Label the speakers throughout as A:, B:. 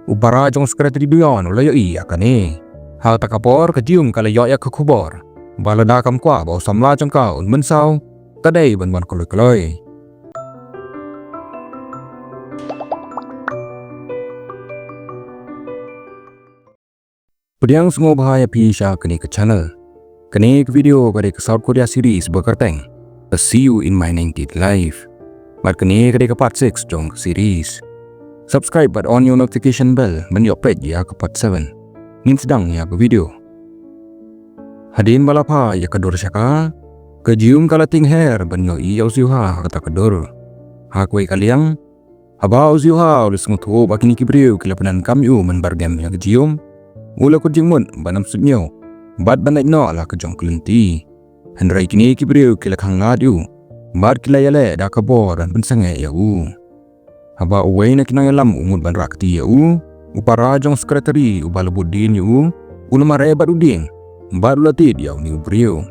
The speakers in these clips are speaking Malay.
A: Upara jong sekretari duyon ulayo iya kani. Hal takapor kejium kalayo ya kekubor. Balada kam kwa bau samla jong ka un mensau. Tadai ban koloi. Pediang semua bahaya pisah kini ke channel. Kini ke video pada ke South Korea series berkerteng. A See You in My 90th Life. Mat kini ke part 6 jong series. Subscribe but on your notification bell men update ya ke part 7. Nin sedang ya ke video. Hadin balapa ya kedor syaka. Kejium kalating hair ben yo i usiha kata kedor. Hakwe kaliang. Haba usiha ulis ngutu bakini kibriu kilapanan kamyu men bargam ya kejium. Mula ko jingmun banam sudnyo. Bad banay no ala ka jong kelenti. Henry kini kibriu kilakang ngadiu. Bad kilayale da kabor dan pensange ya u. Haba uway na kinangalam umud ban rakti ya u. Upara jong sekretari ubalabudin ya u. Unamare bad uding. Bad ulatid ya ni ubriu.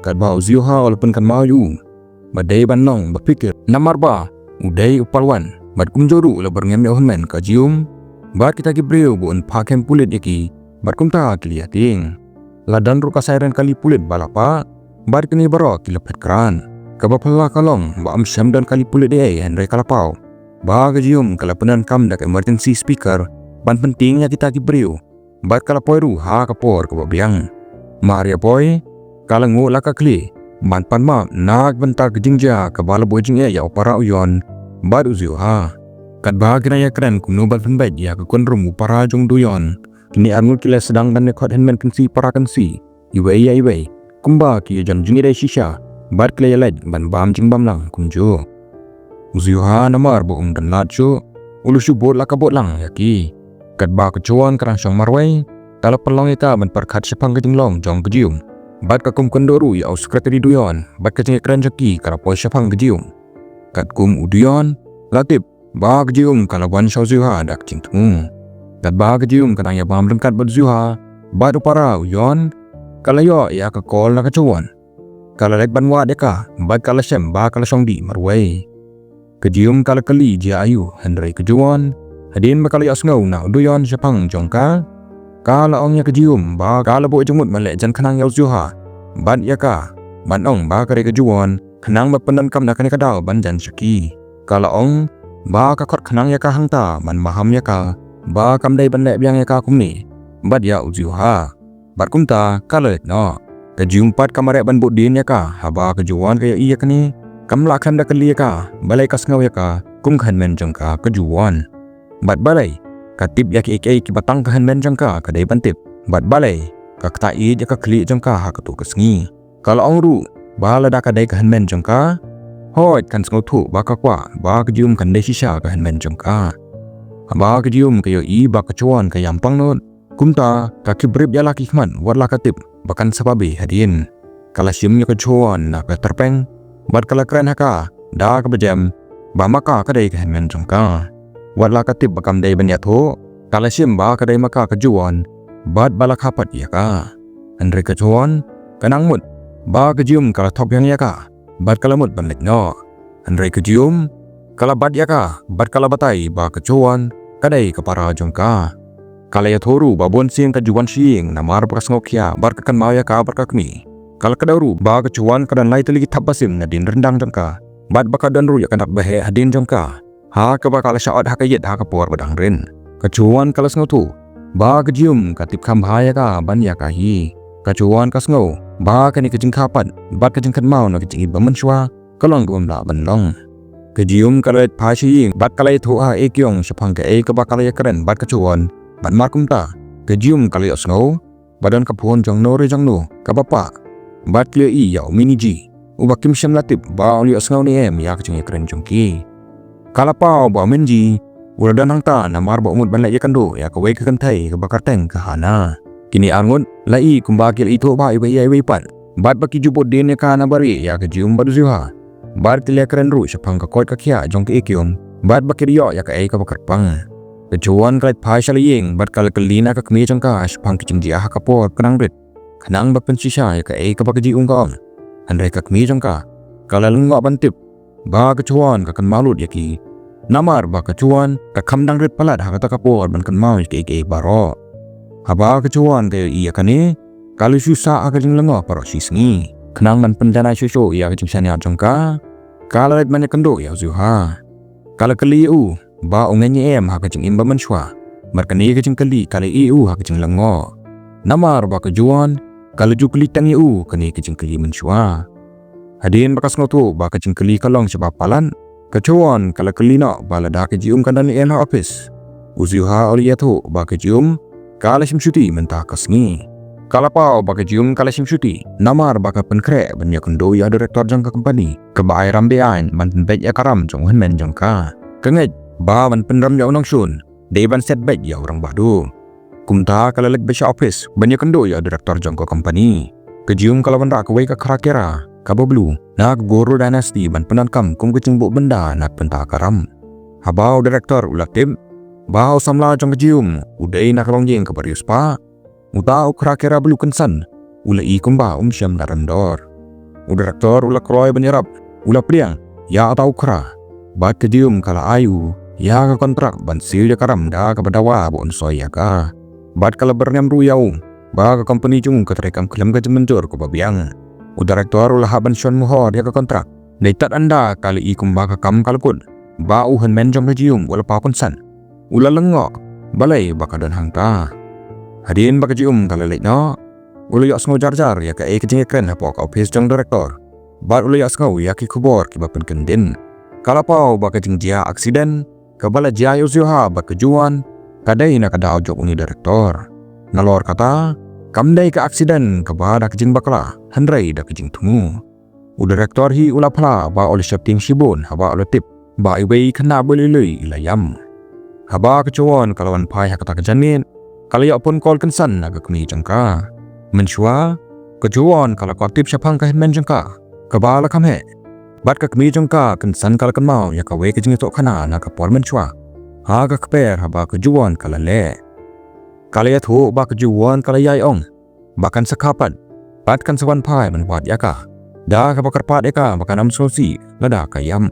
A: Kadba uziuha walaupun kan mau yu. Badai banong berpikir namarba. Uday upalwan. Bad kumjoru ula berngem ya hunmen kajium. Bad kita kibriu buun pakem pulit yaki. Bad kumta kiliating. Ladan ruka sairan kali pulit balapa. Bad kini barok kilapet keran. Kabapala kalong ba amsyam dan kali pulit dia Henry kalapau. Ba kajium kalapanan kam dak emergency speaker. Ban pentingnya kita kibriu. Bad kalapoi ru ha kapor kababiang. Maria boy kalangu laka kli. Ban panma nag bentar kejingja kabala bojing ya opara uyon. Bad uziu ha. Kat bahagia ya keren kuno ban penbait ya kekun rumu para jong duyon. Kini armul kila sedang dan nekot henmen kensi para kensi. Iwei ya iwei. Kumba ki jan jungi dai shisha. Bad kila ya led ban bam jing bam lang kunjo. Uziuha namar bo dan lajo. Ulushu bot laka bot lang ya ki. Kat ba kecuan kerang syong marwai. Kalau pelong ita ban perkat sepang kejing long jong kejium. Bad kakum kondoru ya au sekretari duyon. Bad kejing keren jaki karapoi sepang kejium. Kat kum uduyon. Latip. Ba kejium kalau wan syau ziuha dak cintung. Kat ba kejium kadang ya bam rengkat bad ziuha. Bad upara uyon. Kalau yo ya ke kol na kecuan. Kalau lek ban wa deka. Bad kalau sem ba kalau syong di marwai. Kejium kalau keli jia ayu Henry kejuan. Hadin ba kalau ya sngau na uduyon sepang jongka. Kalau ongnya kejium ba kalau bo jemut malek jan kenang ya ziuha. Bad ya ka. Ban ong ba kare kejuan. Kenang ba pendan kam na kane kadau ban jan syaki. Kalau ong ba kakot kenang ya ka hangta man maham ya ka. Ba kam dai ban lek biang ya ka kumni. Bad ya uziuha. Bad kumta kalau lek no. Kejium pat kamare ban bodin ya ka. Haba kejuan kaya iya kani. Kam lakam da kali ya ka. Balai kas ngau ya ka. Kum kan men jong ka kejuan. Bad balai. Katip ya ki ki batang kan men jong ka kadai bantip. Bad balai. Kak tai ya ka kli jong ka ha katu kesngi. Kalau ong ru. Ba la da kadai kan men jong ka. Hoi kan sengau tu ba ka kwa. Ba kejium kan dai shisha kan men jong ka. Ba kejium kayo i ba kecuan ka yampang not. Kumta ka kibrib ya laki kman war la katip. Bakan sababi hadin. Kala siumnya kecuan na ka terpeng. Bad kala keren haka. Da ka bejam. Ba maka kadai kan men jong ka. War la katip bakam dai ban ya tho. Kala sium ba kadai maka kejuan. Bad balak hapat ya ka. Henry kecuan. Kanang mut. Ba kejium kala top yang ya ka. Bad kala mut ban lek no. Henry kejium. Kala bad ya ka. Bad kala batai ba kecuan. Kadai kepara jong ka. Kala ya thoru babon sing kejuan siing namar bekas ngokya bar kekan mau ya ka bar kakmi. Kala kadauru ba kecuan kadan lai teligi tabasim nadin rendang jong ka. Bad bakadan ru ya kanak behe hadin jong ka. Ha ka ba kala syaot ha kayet ha kapor badang rin. Kecuan kala sngau tu. Ba kejium katip kam bahaya ka ban ya ka hi. Kecuan kas ngau. Ba kani kejing kapat. Bad kejing kan mau na kejing iba mensyua. Kalong gum la ban long. Kejium kala et pa siing. Bad kala itu ha ekyong sepang ke ka ba kala ya keren bad kecuan. Ban markum ta. Kejium kala ya sngau. Badan kapuhon jong no re jong no. Kabapa. Bad klia i ya mini ji. Ubakim syam latip ba oli ya sngau ni ya kejing ya keren jong ki. Kala pau ba menji. Uladan hangta namar ba umut ban lek ya kando ya kawai ke kentai ke bakar teng ke hana. Kini angun lai kumbakil itu ba iwei pan. Bad baki jubot din ya kana bari ya kejium badu ziuha. Bad klia keren ru sepang ke kot kakya jong ke ikyum. Bad baki riyo ya ke ka bakar pang. Kecuan kalit pai shalaying bad kala kelina ka kmi jong ka sepang kejing dia ha kapor kenang rit. Kenang bak pensisha ya ke ka baki jiung ka on. Henry ka kmi jong ka. Kala lengok bantip. Ba kecuan ka kan malut ya ki. Namar ba kecuan ka kamdang rit palat hakata kapor ban kan mau ke baro. Haba kecuan ke iya kane kalau susah agak jeng lengo paro sisngi. Kenang dan pendana susu iya kecing sani ajongka. Kalau rit banyak kendo ya zuha. Kalau keli ba ungenye haka jeng imba menswa. Markani kecing keli kali haka jeng lengo. Namar ba kejuan kalau jukli tang kani kecing keli menswa. Hadin bakas ngoto ba kecing keli kalong sebab palan. Kecuan kalau kelina bala dah kejium kandan ha office. Uziha oliatu ba kejium kala simsuti mentah kasngi. Kalau pau ba kejium kala simsuti namar ba penkre banyak kendo ya direktor jangka company. Kebai rambean manten bet ya karam jong hen jangka. Kenget ba man penram ya unang sun. Deban set bet ya orang badu. Kumta kalau lek besha office banyak kendo ya direktor jangka company. Kejium kalau benda kawai ka kera kabablu nak guru dynasty ban penankam kum kecing buk benda nak pentah karam. Habau direktor ulak tim bau samla jong kejium udai nak longjeng ke barius pa. Uta kera belu kensan ulai kumba syam narendor. Direktor ulak roy banyarap ulak priang ya atau kera. Bat kejium kala ayu ya ke kontrak ban sil ya karam da ke badawa bon soy ya ka. Bat kala bernyam ruyau ba ke company jung ke terekam kelam ke jemenjor ke babiang. Direktor ulah haban Sean muhor ya ke kontrak. Naitat anda kali ikum baka kam kalkun. Ba uhan menjong kejium wala pa konsan. Ulah lengok balai baka dan hangta. Hadin baka jium kala lek no. Ulah yak sengaw jar ya ke kecing keren hapo ka office jong direktor. Bat ulah yak sengaw ya ki kubor ki bapen kendin. Kala pau baka jing jia aksiden. Kabala jia yusyuha baka juan. Kadai nak ada ojok uni direktor. Nalor kata kamdai ke aksiden kepada kejing bakla handrai da kejing tungu. Direktor hi ula pala ba oleh syapting shibun haba oleh tip ba iwei kena boleh ilayam. Haba kecuan kalawan pai hakata kejanin kalau ya pun kol kensan agak kemi jangka. Mensua kecuan kalau kau tip syapang kahin men jangka kebala kame. Bat ke kemi jangka kensan kalau kenmau ya kawe kejing itu kana nak kapor mensua. Haga keper haba kejuan kalau le. Kalau ya tu ba kejuan kalau yai ong. Bahkan sekapat. Bat kan sewan pai menbuat yaka. Dah ke bakar pat yaka bahkan am solusi. Lada kayam.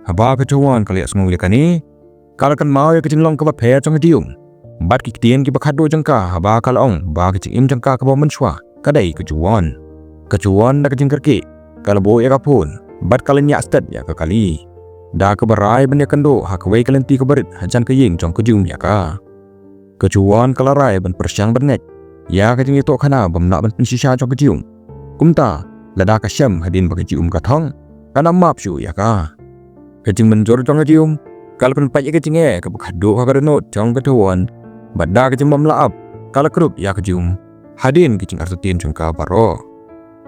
A: Haba kejuan kalau ya semua yaka ni. Kalau kan mau ya kecing long ke baper jang kedium. Bat kiktian ki bakado jangka haba kalau ong. Ba kecing im jangka ke bawah mensua. Kadai kejuan. Kejuan dah kecing kerki. Kalau bo yaka pun. Bat kalau nyak stad ya ke kali. Dah ke berai banyak kendo. Hakwai kalenti ke berit. Hajan ke ying jang kejum yaka. Kecuan kalarai ban persyang bernet. Ya kecing itu kana bamnak ban pensisha jong kecium. Kumta lada ka syam hadin bagi cium katong. Kana map syu ya ka. Kecing menjor jong kecium. Kalau penpat ya kecing ke bakado ka karenot jong ketuan. Bada kecing bamlaap. Kalau kerup ya kecium. Hadin kecing artutin jong ka baro.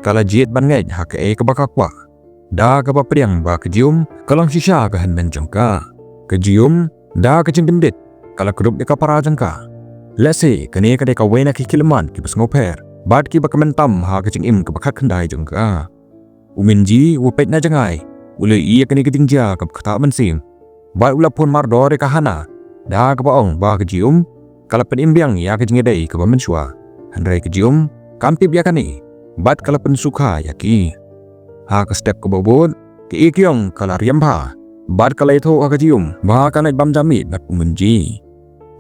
A: Kalau jiet ban ngej ha ke bakakwa. Da ka bapriang ba kecium kalang sisha ka hanmen jong ka. Kecium da kecing gendit. Kalau kerup deka para jangka. Lese kene ka deka wena ki kileman ki bas ngoper. Bat ki baka mentam ha kecing im ke bakak kendai jangka. Uminji wupet na jangai. Ule iya kene keting ja ke bakata mensim. Bat ula pun mardor deka hana. Da ka baong ba kejium. Kalau penimbiang ya kecing edai ke bamensua. Handrai kejium kampip ya kani. Bat kalau pensuka ya ki. Ha ke step ke bobot. Ke ikyong kalau riamha. Bat kalau itu akajium, bahkan naik bam jamit nak umunji.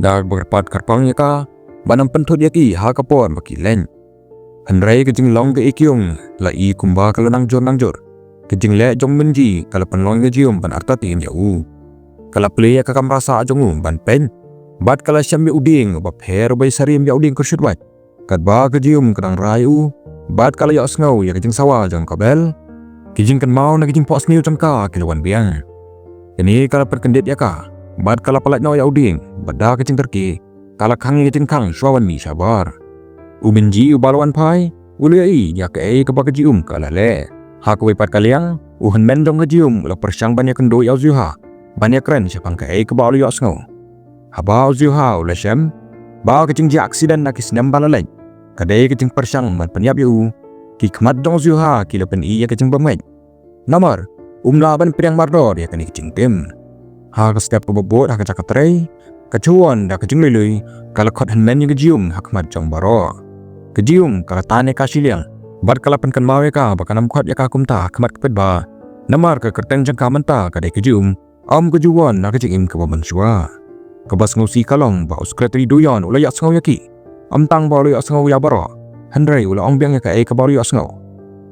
A: Dah berpat karpangnya ka, banam pentut yaki ha kapor makilen. Handrai kejing long ke ikyong, lai kumba kalau nangjor. Kejing le jong menji kalau penlong kejium ban arta tim jauh. Kalau play ya kakam rasa jongu ban pen. Bat kalau syam ya uding, bap her bay sarim ya uding kursyutwat. Kat ba kejium kenang rayu. Bat kalau ya sengau ya kejing sawal jong kabel. Kejing kan mau na kejing pos niu jangka kilawan biang. Ini kalau perkendit ya ka. Bat kalau palat no ya uding. Bada kecing terki. Kalau kangi kecing kang swawan mi sabar. Uminji ubalawan pai. Ulai ya ke kebakejium kalau le. Hak wepat kaliang. Uhan mendong kejium. Ulah persyang banyak kendo ya uzyuha. Banyak keren siapang ke kebalu ya sengau. Haba uzyuha ulah syam. Ba kecing ji aksiden nak isnam balalek. Kadai kecing persyang man penyap yu. Ki kemat dong uzyuha kila pen iya kecing bamwet. Nomor. Laban priang mardor ya kani kecing tim. Ha ke setiap kebobot ha kecak ketrai. Kecuan dah kecing lului. Kalau kot henmen yang kejium ha kemat jong baro. Kejium kalau tane kasiliang. Bat kalau penkan mawe ka baka nam kot ya ka kumta kemat kepet ba. Namar ke kerteng jangka menta kadai kejium. kejuan nak kecing im ke baban syua. Kebas ngusi kalong bau sekretari doyan ula yak sengau yaki. Tang bau yak sengau ya baro. Handrai ula biang ya ke bau yak sengau.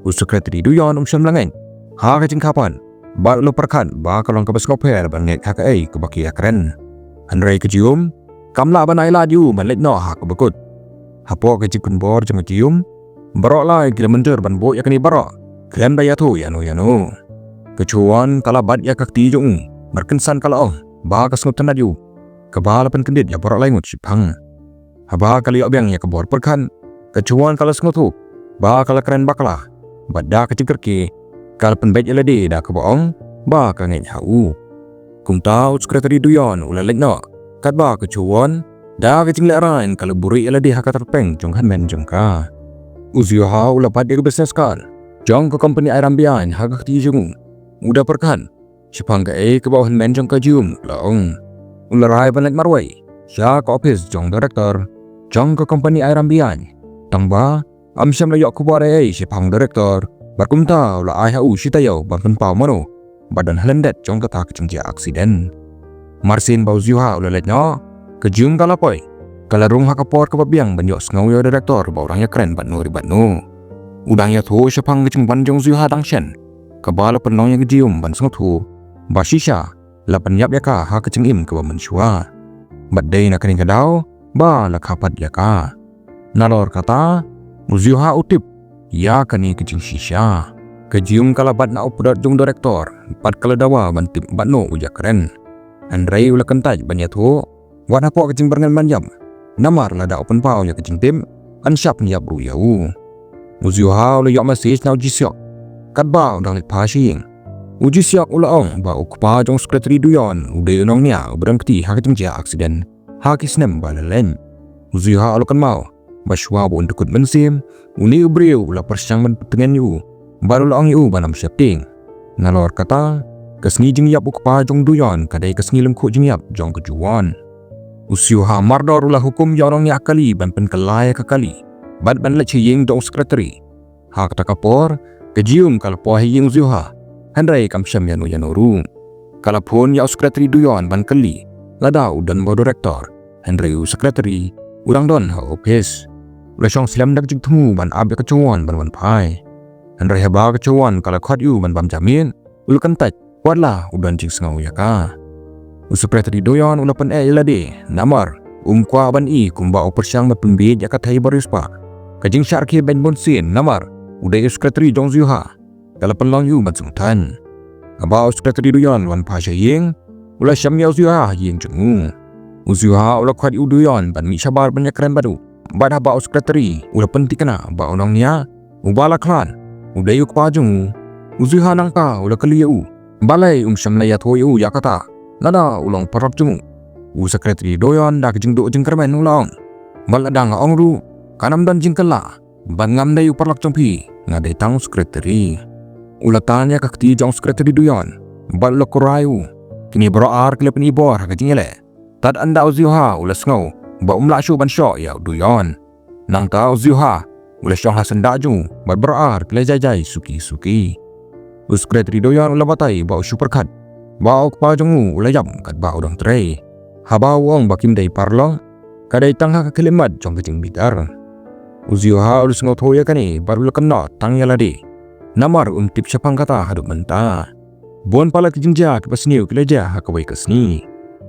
A: Sekretari doyan syam langen. Ha kecing kapan? Ba ula perkan ba kalong kebas ngoper ban ngek ha ke baki akren. Handrai kejium kamla ban ai laju ban let no ha ke bekut. Hapo kecing kun bor jang kejium. Barok lai kila menjer ban bo yak ni barok. Klem da yatu yanu. Kecuan kala bat ya kakti jung. Berkensan kala ba kas ngutan aju. Kebala pen kendit ya barok lai ngut sipang. Haba kali obyang ya kebor perkan. Kecuan kala sengutu. Ba kala keren bakla. Bada kecing kerki. Kala pen bet yalade da keboong. Ba kangen hau. Kung tau sekretari duyon ula lek no. Kat ba kecuan. Da kecing lerain kala buri yalade haka terpeng jong han men jong ka. Uzio ha ula pat ya bisnes kan. Jong ke company airam bian haka kti jung. Udah perkan. Sipang ka kebawahan men jong ka jum laong. Ularai ban lek marwai. Sya ke office jong director. Jong ke company airam bian. Tangba syam layok kubar sipang director. Berkumta ula ai hau sitayo ban pau mano. Badan halendet jong kata kecing dia aksiden. Marsin bau ziha ula let no. Kejung kalapoi. Kalarung hakapor kebabiang banyak sengau ya director bau orangnya keren ban no ribat no. Udang ya tu sipang kecing ban jong ziha dangshen. Kebala penong yang kejium ban sengut tu. Basisha lapan yap ya ka ha kecing im ke baman syua. Badai nak kering kadau ba la kapat ya ka. Nalor kata Uziha utip ya kani kecing shisha. Kejium kala bat na opdat jong direktor. Pat kala dawa ban tip bat no uja keren. Andrei ula kentaj ban ya tu. Wan hapo kecing berengan manjam. Namar la da open pau ya kecing tim. An syap ni abru yau. Uziha ula yok message na uji syok. Kat ba udang lit pasing. Uji siak ulaong ba ukpa jong sekretari duyon udah nong nia berangkti ha kecing dia aksiden ha kisnem balalen. Uziha alukan mau baswa bo untuk mensim uni ubriu ula persyang men petengan yu baru laong yu banam syapting. Nalor kata kesni jing yap ukpa jong duyon kadai kesni lengkuk jing yap jong kejuan. Usiha mardor ula hukum yorong nia kali ban penkelai kekali ban leci ying jong sekretari ha kata kapor kejium kalpo hiying uziha. Handrai kamsyam yanu ru. Kalapun ya sekretari duyon ban keli. Ladau dan bo direktor. Handrai sekretari. Urang don ha office. Ulasong silam dak jing temu ban abya kecuan ban pai. Handrai haba kecuan kala khot yu ban bam jamin. Ulu kentaj. Kuatlah udan jing sengau ya ka. Sekretari duyon ulapan lade. Namar. Kwa ban kumba opersyang ban pembid ya katai baris pa. Kajing syarki ben bonsin. Namar. Uday sekretari jong ziha. Kala penlang yu ban sungtan. Abau sekretari duyon wan pasha ying. Ula syam ya uziha ying jengu. Uziha ula kuat yu duyon ban mi syabar banyak keren badu. Bad abau sekretari ula penting kena abau nong nia. Ubala klan. Udah yu kepa jengu. Uziha nangka ula keli yu. Balai syam layat ho yu ya kata. Nada ulang parap jengu. Sekretari duyon dak jeng do jeng kermen ulang. Baladang ong ru. Kanam dan jeng kela. Ban ngam da yu parlak jengpi. Ngadai tang sekretari. Ulatanya kakti jong sekretari duyon. Bal lo korayu. Kini beroar kila penibor haka jingele. Tad anda uziha ula sengau. Ba umla syu ban syok ya duyon. Nang ta uziha. Ula syong hasan daju. Bal beroar kila jajai suki. Sekretari duyon ula batai ba usyu perkat. Ba ukpa jongu ula yam kat ba udang tray. Haba wong bakim day parlong. Kadai tang haka kelimat jong kecing bitar. Uziha ula sengau toya kani baru ula kena tang yaladi. Namar tip syapang kata haduk menta. Bon pala kejengja kepas niu keleja hakawai kesni.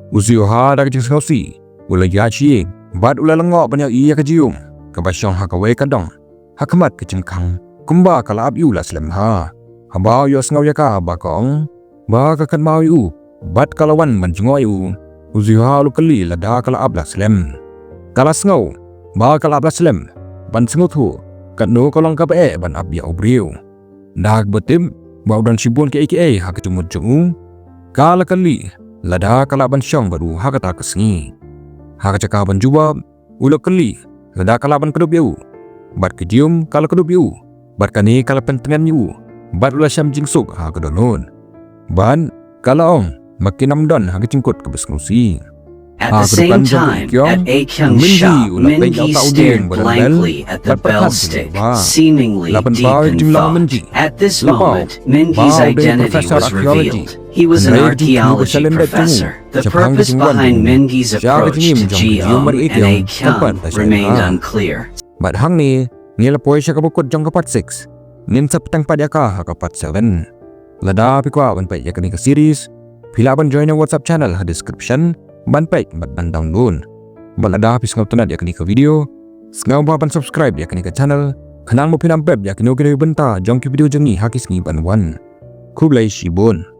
A: Uziha dak jeng sengausi. Ula yaci. Bad ula lengok banyak iya kejium. Kebasyong hakawai kadang. Hakamat kecengkang. Kumba kalab yu la selemha. Habau yu sengau yaka bakong. Ba kakan mau yu. Bad kalawan menjengok yu. Uziha lu keli lada kalab la selem. Kala sengau. Ba kalab la selem. Ban sengau tu. Kat no kolong kabe ban abya obriu. Dak betim bau dan sibun ke hak cumut jengu. Kala kali lada kala ban syong baru hak kata kesni. Hak cakaban jubab ula kali lada kala ban kedup yu. Bat kejium kala kedup yu. Bat kani kala pentengan yu. Bat ula syam jingsuk hak kedonon. Ban kala ong makin amdan hak cingkut ke besngusi.
B: At the same time, at A Kyung's shop, Mingi stared blankly at the bell stick, seemingly deep in thought. At this moment, Mingi's identity was revealed. He was an archaeology professor. The purpose behind Mingi's approach to Ji-ung and A-kyung remained unclear.
A: Badhang ni nilapoy siya kabukod jang kapat 6. Ninsap tang padya ka kapat 7. Lada pikwa ban pa ya kani ka series. Pilaban join ang WhatsApp channel ha description. Ban pa ban download. Balada pis ngaw tunad ya kani ka video. Ngaw ba ban subscribe ya kani ka channel. Kanang mo pinampeb ya kini benta jang ki video jang ni hakis ni ban 1. Kublai shibon.